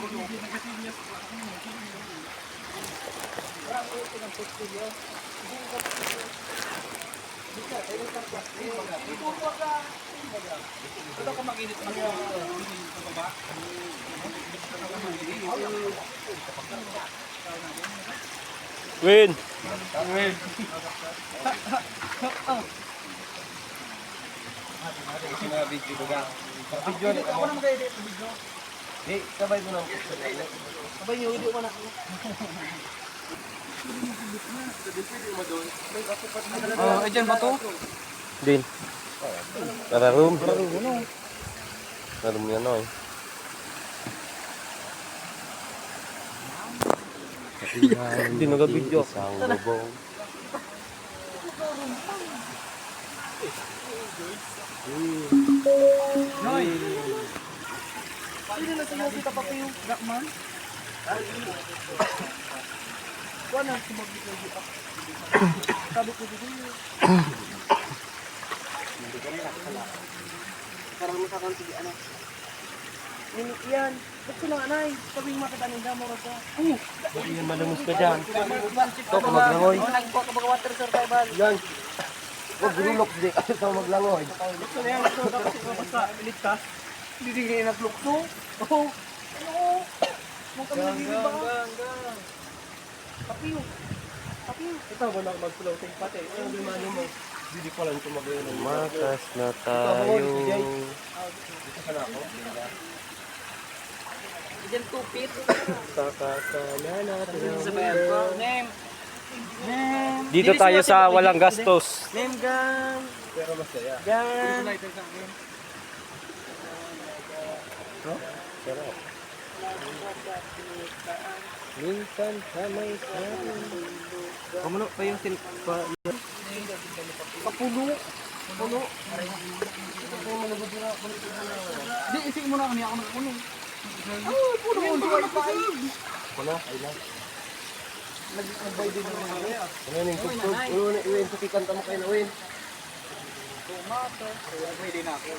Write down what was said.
Win. Video ko ba? Video ni ako na mag-edit video. Eh, sabay mo na. Sabay niyo video mo na. Oh, diyan ba to? Din. Para room. Room yan oy. Hindi nag-video. Isang bubong. Noy. Sino na sinabi ka pa yung Rockman? Wala sumagit na dito. Sabi ko dito. Hindi ka rin nakakala. Parang nakakantig anak. Minit yan. Ba't ko lang anay? Sabing makatanin na mo ka. Hindi yan malungos ka dyan. Ito, maglangoy. Nagbuka ka water survival. Yan. Huwag gulok di. Ito maglangoy. Gusto na yan. Gusto na kasi basta iligtas. Hindi din kayo naglukso. Oo. Ano? Huwag kami nagiging ba? Kapiyo. Kapiyo. Ito, wala mag-floating pati. Ano yung mano mo? Hindi ko lang tumagayon. Makas na tayo. Dito ka na ako. Diyan 2 feet. Kakasana natin. Sabayan ko. Name. Name. Dito tayo sa walang gastos. Name gang. Pero masaya. Gang. Sarap. Minsan sa may sarap. Kamuno pa yung kapuno. Puno. Di, isi mo na kami ako nagpuno. Oh, puno mo. Wala, ay lang. Nagbay din mo na. Ano yung tugtog? Ano yung tukikan tamo kayo na win? Tomato. Pwede na ako.